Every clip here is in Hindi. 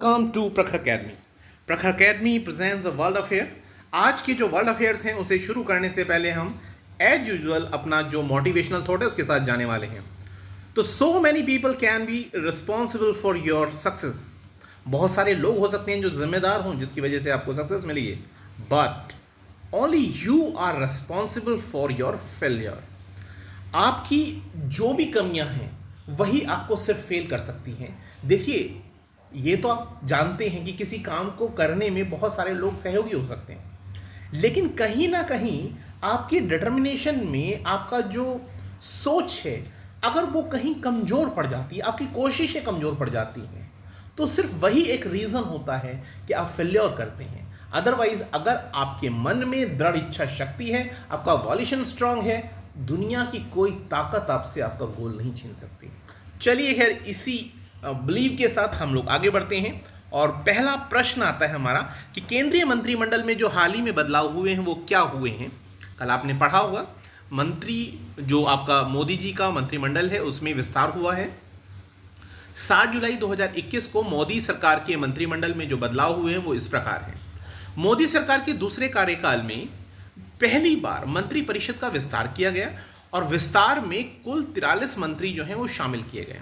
कम टू प्रखर अकेडमी। प्रखर academy presents a world affair. आज की जो वर्ल्ड अफेयर्स हैं उसे शुरू करने से पहले हम एज यूजुअल अपना जो मोटिवेशनल थॉट है उसके साथ जाने वाले हैं। तो so many people can be responsible for your success. बहुत सारे लोग हो सकते हैं जो जिम्मेदार हों जिसकी वजह से आपको सक्सेस मिली है, but only you are responsible for your failure. आपकी जो भी कमियां हैं वही आपको सिर्फ फेल कर सकती हैं। देखिए, ये तो आप जानते हैं कि किसी काम को करने में बहुत सारे लोग सहयोगी हो सकते हैं, लेकिन कहीं ना कहीं आपकी डिटर्मिनेशन में आपका जो सोच है, अगर वो कहीं कमज़ोर पड़ जाती है, आपकी कोशिशें कमज़ोर पड़ जाती हैं, तो सिर्फ वही एक रीज़न होता है कि आप फेल्योर करते हैं। अदरवाइज अगर आपके मन में दृढ़ इच्छा शक्ति है, आपका वॉल्यूशन स्ट्रांग है, दुनिया की कोई ताकत आपसे आपका गोल नहीं छीन सकती। चलिए खैर, इसी बिलीव के साथ हम लोग आगे बढ़ते हैं और पहला प्रश्न आता है हमारा कि केंद्रीय मंत्रिमंडल में जो हाल ही में बदलाव हुए हैं वो क्या हुए हैं। कल आपने पढ़ा होगा, मंत्री जो आपका मोदी जी का मंत्रिमंडल है उसमें विस्तार हुआ है। 7 जुलाई 2021 को मोदी सरकार के मंत्रिमंडल में जो बदलाव हुए हैं वो इस प्रकार हैं। मोदी सरकार के दूसरे कार्यकाल में पहली बार मंत्री परिषद का विस्तार किया गया और विस्तार में कुल 43 मंत्री जो हैं वो शामिल किए गए।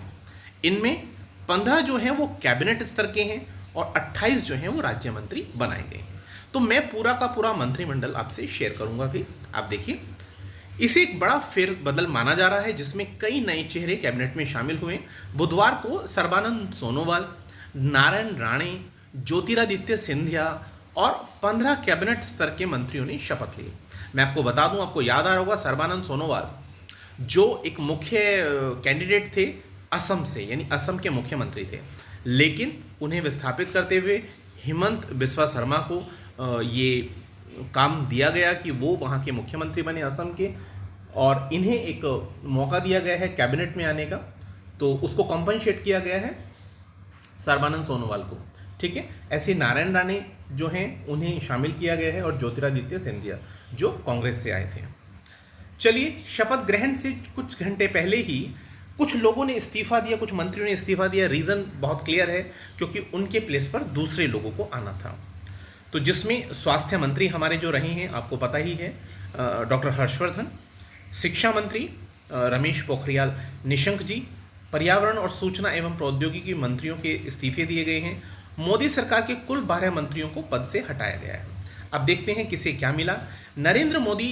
इनमें 15 जो हैं वो कैबिनेट स्तर के हैं और 28 जो हैं वो राज्य मंत्री बनाए गए हैं। तो मैं पूरा का पूरा मंत्रिमंडल आपसे शेयर करूंगा। भी आप देखिए, इसे एक बड़ा फेरबदल माना जा रहा है जिसमें कई नए चेहरे कैबिनेट में शामिल हुए। बुधवार को सर्बानंद सोनोवाल, नारायण राणे, ज्योतिरादित्य सिंधिया और 15 कैबिनेट स्तर के मंत्रियों ने शपथ ली। मैं आपको बता दूं, आपको याद आ रहा होगा, सर्बानंद सोनोवाल जो एक मुख्य कैंडिडेट थे असम से, यानी असम के मुख्यमंत्री थे, लेकिन उन्हें विस्थापित करते हुए हिमंत बिस्वा शर्मा को ये काम दिया गया कि वो वहाँ के मुख्यमंत्री बने असम के, और इन्हें एक मौका दिया गया है कैबिनेट में आने का, तो उसको कॉम्पनसेट किया गया है सर्बानंद सोनोवाल को। ठीक है, ऐसे नारायण राणे जो हैं उन्हें शामिल किया गया है और ज्योतिरादित्य सिंधिया जो कांग्रेस से आए थे। चलिए, शपथ ग्रहण से कुछ घंटे पहले ही कुछ लोगों ने इस्तीफा दिया, कुछ मंत्रियों ने इस्तीफा दिया। रीज़न बहुत क्लियर है, क्योंकि उनके प्लेस पर दूसरे लोगों को आना था। तो जिसमें स्वास्थ्य मंत्री हमारे जो रहे हैं आपको पता ही है, डॉक्टर हर्षवर्धन, शिक्षा मंत्री रमेश पोखरियाल निशंक जी, पर्यावरण और सूचना एवं प्रौद्योगिकी मंत्रियों के इस्तीफे दिए गए हैं। मोदी सरकार के कुल 12 मंत्रियों को पद से हटाया गया है। अब देखते हैं किसे क्या मिला। नरेंद्र मोदी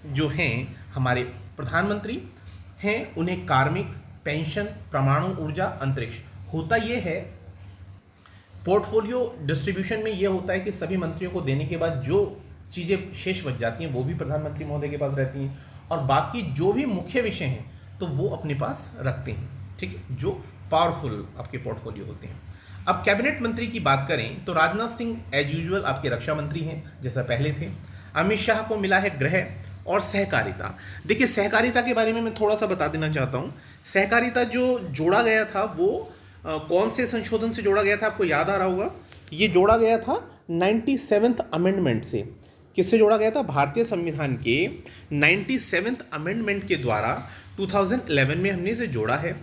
जो हैं हमारे प्रधानमंत्री हैं, उन्हें कार्मिक, पेंशन, परमाणु ऊर्जा, अंतरिक्ष, होता यह है पोर्टफोलियो डिस्ट्रीब्यूशन में यह होता है कि सभी मंत्रियों को देने के बाद जो चीज़ें शेष बच जाती हैं वो भी प्रधानमंत्री महोदय के पास रहती हैं, और बाकी जो भी मुख्य विषय हैं तो वो अपने पास रखते हैं। ठीक है, जो पावरफुल आपके पोर्टफोलियो होते हैं। अब कैबिनेट मंत्री की बात करें तो राजनाथ सिंह एज यूजुअल आपके रक्षा मंत्री हैं जैसा पहले थे। अमित शाह को मिला है गृह और सहकारिता। देखिए, सहकारिता के बारे में मैं थोड़ा सा बता देना चाहता हूँ। सहकारिता जो जोड़ा गया था वो कौन से संशोधन से जोड़ा गया था, आपको याद आ रहा होगा, ये जोड़ा गया था 97th अमेंडमेंट से। किससे जोड़ा गया था? भारतीय संविधान के 97th अमेंडमेंट के द्वारा 2011 में हमने इसे जोड़ा है,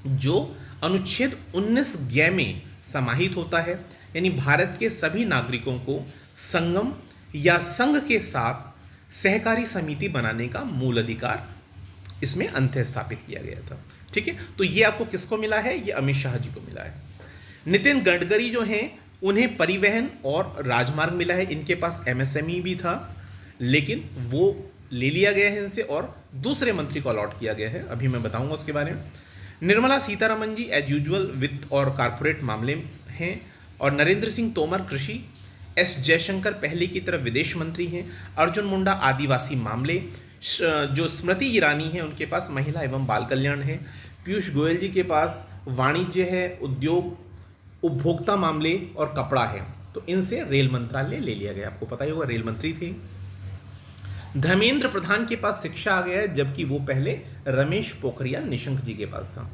जो अनुच्छेद 19 ज्ञ में समाहित होता है। यानी भारत के सभी नागरिकों को संगम या संघ के साथ सहकारी समिति बनाने का मूल अधिकार इसमें अंत्य स्थापित किया गया था। ठीक है, तो ये आपको किसको मिला है? ये अमित शाह जी को मिला है। नितिन गडकरी जो हैं उन्हें परिवहन और राजमार्ग मिला है। इनके पास एमएसएमई भी था, लेकिन वो ले लिया गया है इनसे और दूसरे मंत्री को अलॉट किया गया है। अभी मैं बताऊंगा उसके बारे में। निर्मला सीतारमन जी एज यूजुअल वित्त और कारपोरेट मामले हैं, और नरेंद्र सिंह तोमर कृषि, एस जयशंकर पहले की तरफ विदेश मंत्री हैं, अर्जुन मुंडा आदिवासी मामले, जो स्मृति ईरानी है उनके पास महिला एवं बाल कल्याण है, पीयूष गोयल जी के पास वाणिज्य है, उद्योग, उपभोक्ता मामले और कपड़ा है। तो इनसे रेल मंत्रालय ले लिया गया, आपको पता ही होगा रेल मंत्री थे। धर्मेंद्र प्रधान के पास शिक्षा आ गया है, जबकि वो पहले रमेश पोखरियाल निशंक जी के पास था।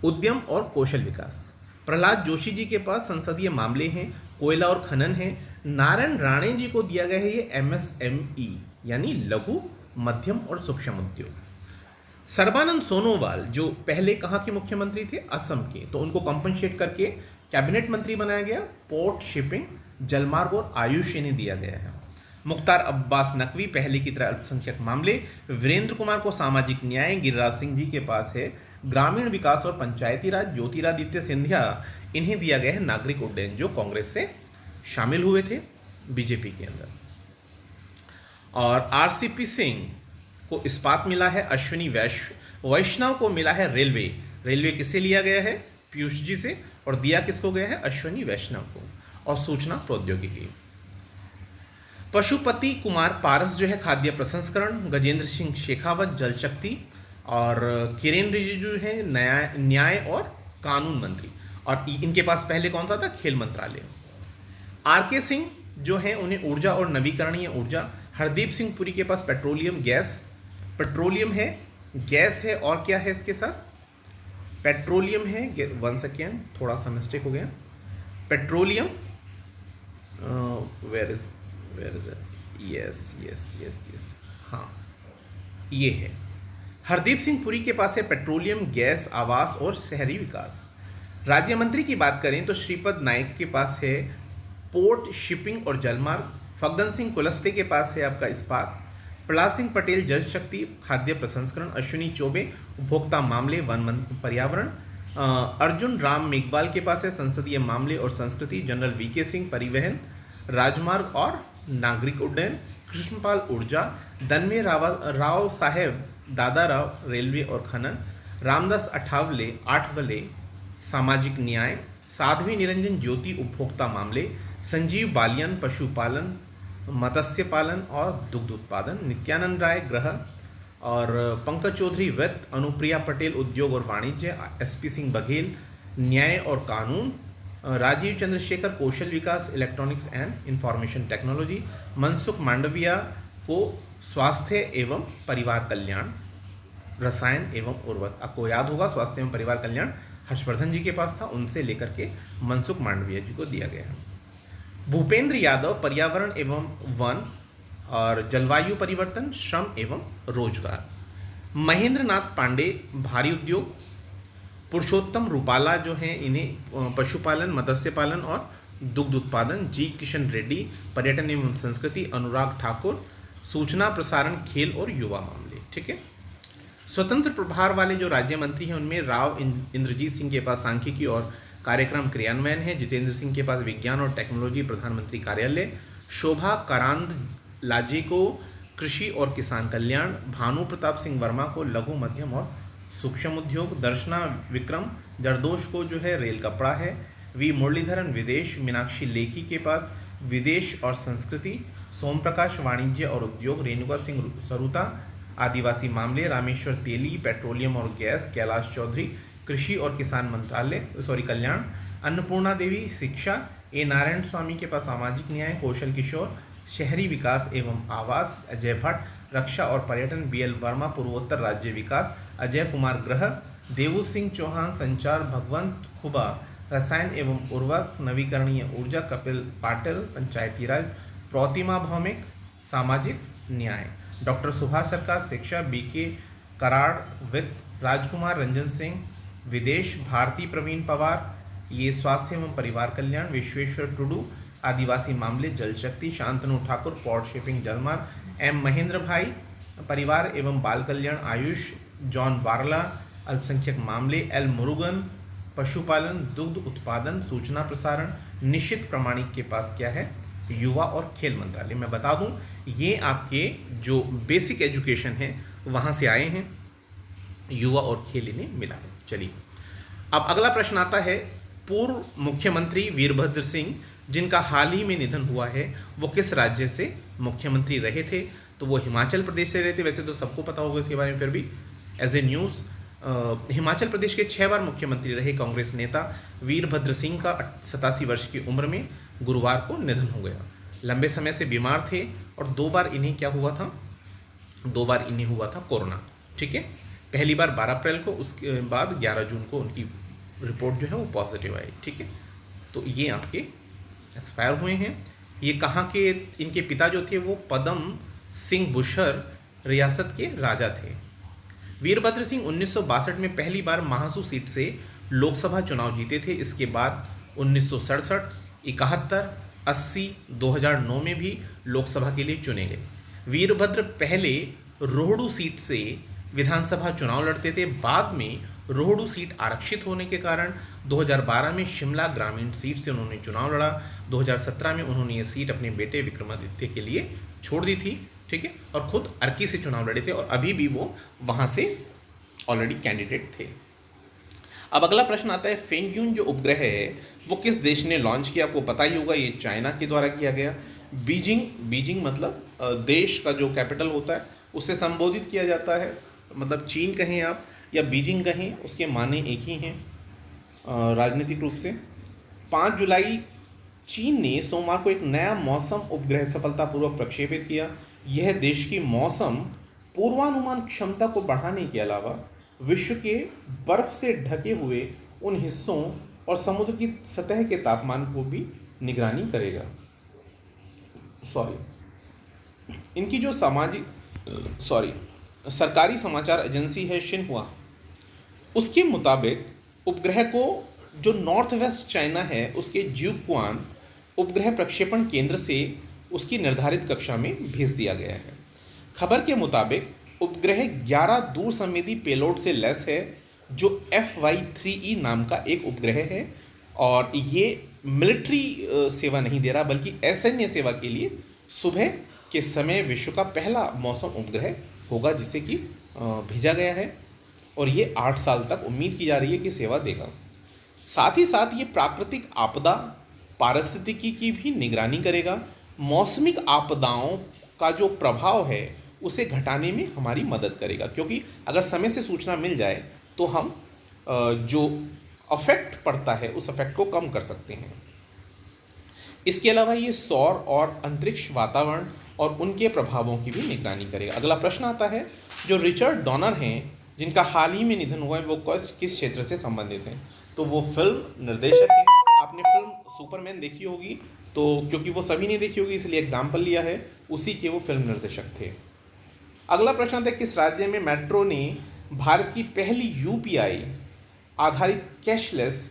उद्यम और कौशल विकास, प्रहलाद जोशी जी के पास संसदीय मामले हैं, कोयला और खनन है। नारायण राणे जी को दिया गया है ये एमएसएमई यानी लघु, मध्यम और सूक्ष्म उद्योग। सर्बानंद सोनोवाल जो पहले कहाँ के मुख्यमंत्री थे? असम के, तो उनको कॉम्पनसेट करके कैबिनेट मंत्री बनाया गया पोर्ट, शिपिंग, जलमार्ग और आयुष इन्हें दिया गया है। मुख्तार अब्बास नकवी पहले की तरह अल्पसंख्यक मामले, वीरेंद्र कुमार को सामाजिक न्याय, गिरिराज सिंह जी के पास है ग्रामीण विकास और पंचायती राज, ज्योतिरादित्य सिंधिया इन्हें दिया गया है नागरिक उड्डयन, जो कांग्रेस से शामिल हुए थे बीजेपी के अंदर। और आरसीपी सिंह को इस्पात मिला है, अश्विनी वैष्णव को मिला है रेलवे। रेलवे किससे लिया गया है? पीयूष जी से, और दिया किसको गया है? अश्विनी वैष्णव को। और सूचना प्रौद्योगिकी, पशुपति कुमार पारस जो है खाद्य प्रसंस्करण, गजेंद्र सिंह शेखावत जल शक्ति, और किरेन रिजिजू है न्याय और कानून मंत्री। और इनके पास पहले कौन सा था? खेल मंत्रालय। आरके सिंह जो है उन्हें ऊर्जा और नवीकरणीय ऊर्जा। हरदीप सिंह पुरी के पास पेट्रोलियम गैस, पेट्रोलियम है, गैस है, और क्या है इसके साथ? पेट्रोलियम है, 1 सेकेंड, थोड़ा सा मिस्टेक हो गया। Petroleum, where is it? Yes, हाँ ये है। हरदीप सिंह पुरी के पास है पेट्रोलियम, गैस, आवास और शहरी विकास। राज्य मंत्री की बात करें तो श्रीपद नाइक के पास है पोर्ट, शिपिंग और जलमार्ग। फग्गन सिंह कुलस्ते के पास है आपका इस्पात। प्रहलाद सिंह पटेल जल शक्ति, खाद्य प्रसंस्करण। अश्विनी चौबे उपभोक्ता मामले, वन पर्यावरण। अर्जुन राम मेघवाल के पास है संसदीय मामले और संस्कृति। जनरल वीके सिंह परिवहन, राजमार्ग और नागरिक उड्डयन। कृष्णपाल ऊर्जा। धनमे राव साहेब दादाराव रेलवे और खनन। रामदास आठवले सामाजिक न्याय। साध्वी निरंजन ज्योति उपभोक्ता मामले। संजीव बालियन पशुपालन, मत्स्य पालन और दुग्ध उत्पादन। नित्यानंद राय गृह, और पंकज चौधरी वित्त। अनुप्रिया पटेल उद्योग और वाणिज्य। एसपी सिंह बघेल न्याय और कानून। राजीव चंद्रशेखर कौशल विकास, electronics and information technology. Mansukh Mandaviya को स्वास्थ्य एवं परिवार कल्याण, रसायन एवं उर्वरक। आपको याद होगा स्वास्थ्य एवं परिवार कल्याण हर्षवर्धन जी के पास था, उनसे लेकर के मनसुख मांडविया जी को दिया गया है। भूपेंद्र यादव पर्यावरण एवं वन और जलवायु परिवर्तन, श्रम एवं रोजगार। महेंद्र नाथ पांडे भारी उद्योग। पुरुषोत्तम रूपाला जो हैं इन्हें पशुपालन, मत्स्य पालन और दुग्ध उत्पादन। जी किशन रेड्डी पर्यटन एवं संस्कृति। अनुराग ठाकुर सूचना प्रसारण, खेल और युवा मामले। ठीक है। स्वतंत्र प्रभार वाले जो राज्य मंत्री हैं उनमें राव इंद्रजीत सिंह के पास सांख्यिकी और कार्यक्रम क्रियान्वयन है। जितेंद्र सिंह के पास विज्ञान और टेक्नोलॉजी प्रधानमंत्री कार्यालय। शोभा करांद लाजे को कृषि और किसान कल्याण। भानु प्रताप सिंह वर्मा को लघु मध्यम और सूक्ष्म उद्योग। दर्शना विक्रम जरदोश को जो है रेल कपड़ा है। वी मुरलीधरन विदेश। मीनाक्षी लेखी के पास विदेश और संस्कृति। सोम प्रकाश वाणिज्य और उद्योग। रेणुका सिंह सरुता आदिवासी मामले। रामेश्वर तेली पेट्रोलियम और गैस। कैलाश चौधरी कृषि और किसान मंत्रालय कल्याण। अन्नपूर्णा देवी शिक्षा। ए नारायण स्वामी के पास सामाजिक न्याय। कौशल किशोर शहरी विकास एवं आवास। अजय भट्ट रक्षा और पर्यटन। BL वर्मा पूर्वोत्तर राज्य विकास। अजय कुमार गृह। देवू सिंह चौहान संचार। भगवंत खुबा रसायन एवं उर्वरक नवीकरणीय ऊर्जा। कपिल पाटिल पंचायती राज। प्रतिमा भौमिक सामाजिक न्याय। डॉक्टर सुभाष सरकार शिक्षा। BK कराड़ वित्त। राजकुमार रंजन सिंह विदेश। भारती प्रवीण पवार ये स्वास्थ्य एवं परिवार कल्याण। विश्वेश्वर टुडू आदिवासी मामले जल शक्ति। शांतनु ठाकुर पोर्ट शिपिंग जलमार्ग। M महेंद्र भाई परिवार एवं बाल कल्याण आयुष। जॉन बारला अल्पसंख्यक मामले। L मुरुगन पशुपालन दुग्ध उत्पादन सूचना प्रसारण। निश्चित प्रमाणिक के पास क्या है? युवा और खेल मंत्रालय। मैं बता दूं ये आपके जो बेसिक एजुकेशन है वहाँ से आए हैं, युवा और खेल इन्हें मिला है। चलिए अब अगला प्रश्न आता है, पूर्व मुख्यमंत्री वीरभद्र सिंह जिनका हाल ही में निधन हुआ है वो किस राज्य से मुख्यमंत्री रहे थे? तो वो हिमाचल प्रदेश से रहे थे। वैसे तो सबको पता होगा इसके बारे में, फिर भी as a news Himachal Pradesh के 6 बार मुख्यमंत्री रहे कांग्रेस नेता वीरभद्र सिंह का 87 वर्ष की उम्र में गुरुवार को निधन हो गया। लंबे समय से बीमार थे और 2 बार इन्हें क्या हुआ था? 2 बार इन्हें हुआ था कोरोना। ठीक है, पहली बार 12 अप्रैल को, उसके बाद 11 जून को उनकी रिपोर्ट जो है वो पॉजिटिव आई। ठीक है, तो ये आपके एक्सपायर हुए हैं। ये कहाँ के? इनके पिता जो थे वो पदम सिंह बुशर रियासत के राजा थे। वीरभद्र सिंह 1962 में पहली बार महासू सीट से लोकसभा चुनाव जीते थे। इसके बाद 1967, 71, 80, 2009 में भी लोकसभा के लिए चुने गए। वीरभद्र पहले रोहड़ू सीट से विधानसभा चुनाव लड़ते थे। बाद में रोहड़ू सीट आरक्षित होने के कारण 2012 में शिमला ग्रामीण सीट से उन्होंने चुनाव लड़ा। 2017 में उन्होंने ये सीट अपने बेटे विक्रमादित्य के लिए छोड़ दी थी, ठीक है, और खुद अर्की से चुनाव लड़े थे और अभी भी वो वहाँ से ऑलरेडी कैंडिडेट थे। अब अगला प्रश्न आता है, फेंगयून जो उपग्रह है वो किस देश ने लॉन्च किया? आपको पता ही होगा, ये चाइना के द्वारा किया गया। बीजिंग मतलब देश का जो कैपिटल होता है उससे संबोधित किया जाता है, मतलब चीन कहें आप या बीजिंग कहें, उसके माने एक ही हैं राजनीतिक रूप से। 5 जुलाई चीन ने सोमवार को एक नया मौसम उपग्रह सफलतापूर्वक प्रक्षेपित किया। यह देश की मौसम पूर्वानुमान क्षमता को बढ़ाने के अलावा विश्व के बर्फ से ढके हुए उन हिस्सों और समुद्र की सतह के तापमान को भी निगरानी करेगा। इनकी जो सरकारी समाचार एजेंसी है शिन्हुआ, उसके मुताबिक उपग्रह को जो नॉर्थ वेस्ट चाइना है उसके ज्यूक्वान उपग्रह प्रक्षेपण केंद्र से उसकी निर्धारित कक्षा में भेज दिया गया है। खबर के मुताबिक उपग्रह 11 दूर संवेदी पेलोड से लैस है, जो FY-3E नाम का एक उपग्रह है और ये मिलिट्री सेवा नहीं दे रहा बल्कि असैन्य सेवा के लिए सुबह के समय विश्व का पहला मौसम उपग्रह होगा जिसे कि भेजा गया है और ये 8 साल तक उम्मीद की जा रही है कि सेवा देगा। साथ ही साथ ये प्राकृतिक आपदा, पारिस्थितिकी की भी निगरानी करेगा। मौसमिक आपदाओं का जो प्रभाव है उसे घटाने में हमारी मदद करेगा, क्योंकि अगर समय से सूचना मिल जाए तो हम जो अफेक्ट पड़ता है उस अफेक्ट को कम कर सकते हैं। इसके अलावा ये सौर और अंतरिक्ष वातावरण और उनके प्रभावों की भी निगरानी करेगा। अगला प्रश्न आता है, जो रिचर्ड डॉनर हैं जिनका हाल ही में निधन हुआ है वो किस क्षेत्र से संबंधित हैं? तो वो फिल्म निर्देशक हैं। आपने फिल्म सुपरमैन देखी होगी, तो क्योंकि वो सभी ने देखी होगी इसलिए एग्जाम्पल लिया है, उसी के वो फिल्म निर्देशक थे। अगला प्रश्न आता है, किस राज्य में मेट्रो ने भारत की पहली UPI आधारित कैशलेस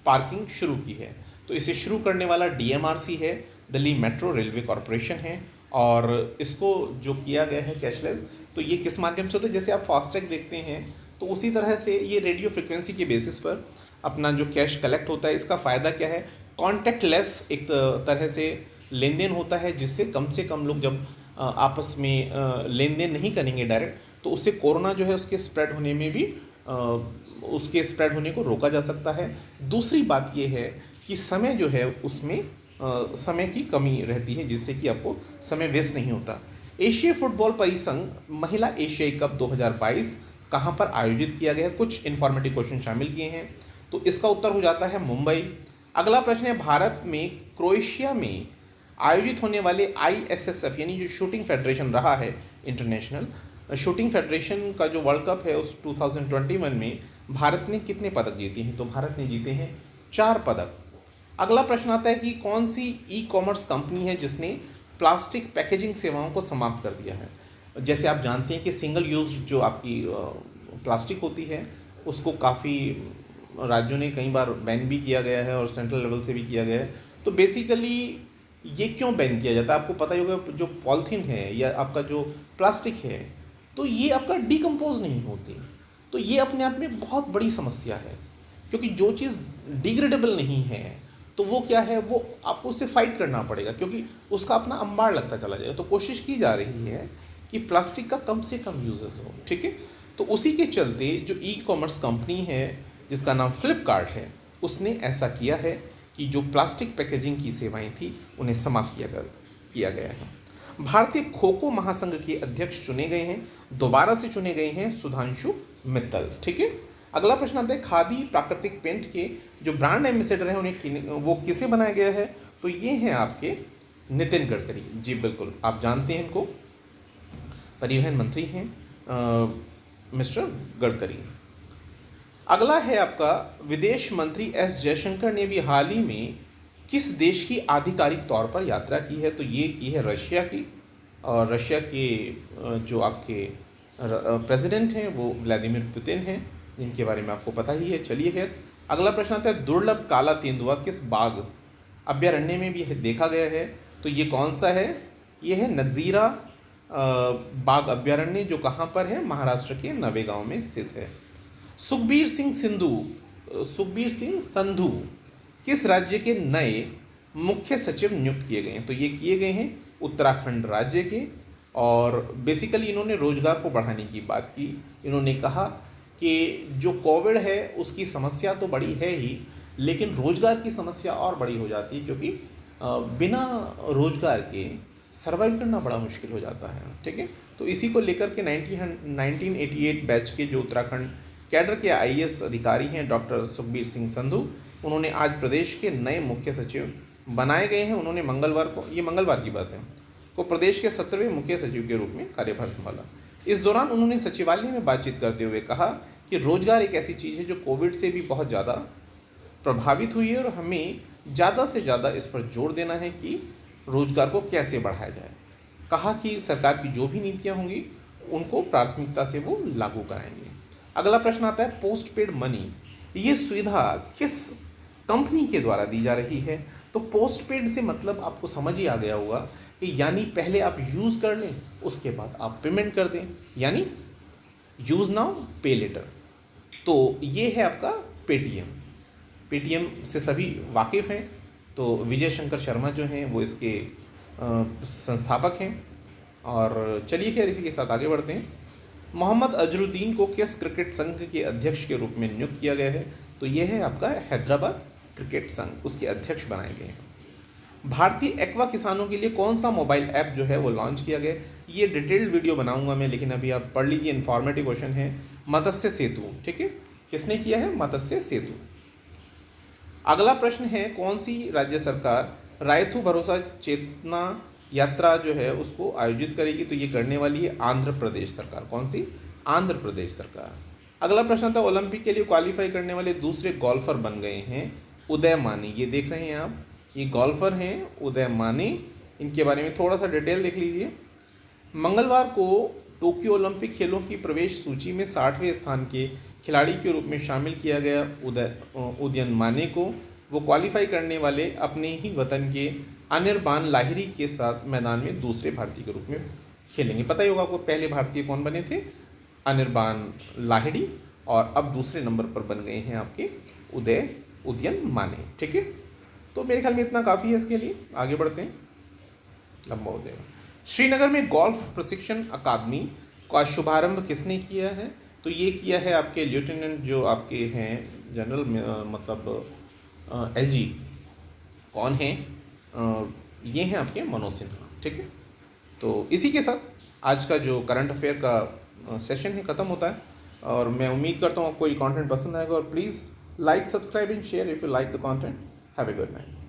पार्किंग शुरू की है? तो इसे शुरू करने वाला DMRC है, दिल्ली मेट्रो रेलवे कॉरपोरेशन है। और इसको जो किया गया है कैशलेस, तो ये किस माध्यम से होता है? जैसे आप फास्टैग देखते हैं तो उसी तरह से ये रेडियो फ्रिक्वेंसी के बेसिस पर अपना जो कैश कलेक्ट होता है। इसका फ़ायदा क्या है? कॉन्टैक्टलेस एक तरह से लेन देन होता है, जिससे कम से कम लोग जब आपस में लेन देन नहीं करेंगे डायरेक्ट, तो उससे कोरोना जो है उसके स्प्रेड होने में भी उसके स्प्रेड होने को रोका जा सकता है। दूसरी बात ये है कि समय जो है उसमें समय की कमी रहती है, जिससे कि आपको समय वेस्ट नहीं होता। एशिया फुटबॉल परिसंघ महिला एशियाई कप 2022 कहाँ पर आयोजित किया गया? कुछ इन्फॉर्मेटिव क्वेश्चन शामिल किए हैं, तो इसका उत्तर हो जाता है मुंबई। अगला प्रश्न है, भारत में क्रोएशिया में आयोजित होने वाले ISSF यानी जो शूटिंग फेडरेशन रहा है, इंटरनेशनल शूटिंग फेडरेशन का जो वर्ल्ड कप है उस 2021 में भारत ने कितने पदक जीते हैं? तो भारत ने जीते हैं 4 पदक। अगला प्रश्न आता है कि कौन सी ई-कॉमर्स कंपनी है जिसने प्लास्टिक पैकेजिंग सेवाओं को समाप्त कर दिया है? जैसे आप जानते हैं कि सिंगल यूज जो आपकी प्लास्टिक होती है उसको काफ़ी राज्यों ने कई बार बैन भी किया गया है और सेंट्रल लेवल से भी किया गया है। तो बेसिकली ये क्यों बैन किया जाता है? आपको पता ही होगा, जो पॉलीथीन है या आपका जो प्लास्टिक है तो ये आपका डिकम्पोज नहीं होती, तो ये अपने आप में बहुत बड़ी समस्या है, क्योंकि जो चीज़ डिग्रेडेबल नहीं है तो वो क्या है, वो आपको उससे फाइट करना पड़ेगा, क्योंकि उसका अपना अंबार लगता चला जाएगा। तो कोशिश की जा रही है कि प्लास्टिक का कम से कम यूजेस हो, ठीक है। तो उसी के चलते जो ई-कॉमर्स कंपनी है जिसका नाम फ्लिपकार्ट है, उसने ऐसा किया है कि जो प्लास्टिक पैकेजिंग की सेवाएं थी उन्हें समाप्त किया गया है। भारतीय खो खो महासंघ के अध्यक्ष चुने गए हैं, दोबारा से चुने गए हैं सुधांशु मित्तल, ठीक है। अगला प्रश्न आता है, खादी प्राकृतिक पेंट के जो ब्रांड एम्बेसडर हैं उन्हें वो किसे बनाया गया है? तो ये हैं आपके नितिन गडकरी जी, बिल्कुल आप जानते हैं इनको, परिवहन मंत्री हैं मिस्टर गडकरी। अगला है आपका, विदेश मंत्री S जयशंकर ने भी हाल ही में किस देश की आधिकारिक तौर पर यात्रा की है? तो ये की है रशिया की, और रशिया के जो आपके प्रेसिडेंट हैं वो व्लादिमीर पुतिन हैं, जिनके बारे में आपको पता ही है। चलिए खैर, अगला प्रश्न आता है दुर्लभ काला तेंदुआ किस बाघ अभ्यारण्य में भी देखा गया है? तो ये कौन सा है? ये है नगजीरा बाघ अभ्यारण्य, जो कहाँ पर है? महाराष्ट्र के नवेगांव में स्थित है। सुखबीर सिंह संधू किस राज्य के नए मुख्य सचिव नियुक्त किए गए हैं? तो ये किए गए हैं उत्तराखंड राज्य के, और बेसिकली इन्होंने रोजगार को बढ़ाने की बात की। इन्होंने कहा कि जो कोविड है उसकी समस्या तो बड़ी है ही, लेकिन रोजगार की समस्या और बड़ी हो जाती है, क्योंकि बिना रोजगार के सर्वाइव करना बड़ा मुश्किल हो जाता है। ठीक है, तो इसी को लेकर के 1988 बैच के जो उत्तराखंड कैडर के IAS अधिकारी हैं डॉक्टर सुखबीर सिंह संधू, उन्होंने आज प्रदेश के नए मुख्य सचिव बनाए गए हैं। उन्होंने मंगलवार को, ये मंगलवार की बात है, को प्रदेश के 17वें मुख्य सचिव के रूप में कार्यभार संभाला। इस दौरान उन्होंने सचिवालय में बातचीत करते हुए कहा कि रोजगार एक ऐसी चीज़ है जो कोविड से भी बहुत ज़्यादा प्रभावित हुई है, और हमें ज़्यादा से ज़्यादा इस पर जोर देना है कि रोजगार को कैसे बढ़ाया जाए। कहा कि सरकार की जो भी नीतियाँ होंगी उनको प्राथमिकता से वो लागू कराएंगे। अगला प्रश्न आता है पोस्ट पेड मनी, ये सुविधा किस कंपनी के द्वारा दी जा रही है? तो पोस्ट पेड से मतलब आपको समझ ही आ गया होगा कि यानी पहले आप यूज़ कर लें, उसके बाद आप पेमेंट कर दें, यानी यूज़ नाउ पे लेटर। तो ये है आपका पेटीएम से सभी वाकिफ़ हैं। तो विजय शंकर शर्मा जो हैं वो इसके संस्थापक हैं। और चलिए खैर इसी के साथ आगे बढ़ते हैं। मोहम्मद अजरुद्दीन को किस क्रिकेट संघ के अध्यक्ष के रूप में नियुक्त किया गया है? तो यह है आपका हैदराबाद क्रिकेट संघ, उसके अध्यक्ष बनाए गए हैं। भारतीय एक्वा किसानों के लिए कौन सा मोबाइल ऐप जो है वो लॉन्च किया गया? ये डिटेल्ड वीडियो बनाऊंगा मैं, लेकिन अभी आप पढ़ लीजिए, इन्फॉर्मेटिव क्वेश्चन है। मत्स्य सेतु, ठीक है, किसने किया है? मत्स्य सेतु। अगला प्रश्न है कौन सी राज्य सरकार रायथू भरोसा चेतना यात्रा जो है उसको आयोजित करेगी? तो ये करने वाली है आंध्र प्रदेश सरकार। कौन सी? आंध्र प्रदेश सरकार। अगला प्रश्न था ओलंपिक के लिए क्वालिफाई करने वाले दूसरे गोल्फर बन गए हैं उदय मानी। ये देख रहे हैं आप, ये गोल्फर हैं उदय मानी। इनके बारे में थोड़ा सा डिटेल देख लीजिए। मंगलवार को टोक्यो ओलंपिक खेलों की प्रवेश सूची में 60वें स्थान के खिलाड़ी के रूप में शामिल किया गया उदयन माने को। वो क्वालिफाई करने वाले अपने ही वतन के अनिर्बान लाहिरी के साथ मैदान में दूसरे भारतीय के रूप में खेलेंगे। पता ही होगा आपको पहले भारतीय कौन बने थे? अनिर्बान लाहिड़ी, और अब दूसरे नंबर पर बन गए हैं आपके उदयन माने। ठीक है, तो मेरे ख्याल में इतना काफ़ी है इसके लिए। आगे बढ़ते हैं। अब महोदय, श्रीनगर में गोल्फ प्रशिक्षण अकादमी का शुभारंभ किसने किया है? तो ये किया है आपके लेफ्टिनेंट जो आपके हैं जनरल मतलब LG कौन है? ये हैं आपके मनोज सिन्हा। ठीक है, तो इसी के साथ आज का जो करंट अफेयर का सेशन है ख़त्म होता है, और मैं उम्मीद करता हूँ आपको ये कंटेंट पसंद आएगा। और please like, subscribe and share if you like the content. Have a good night.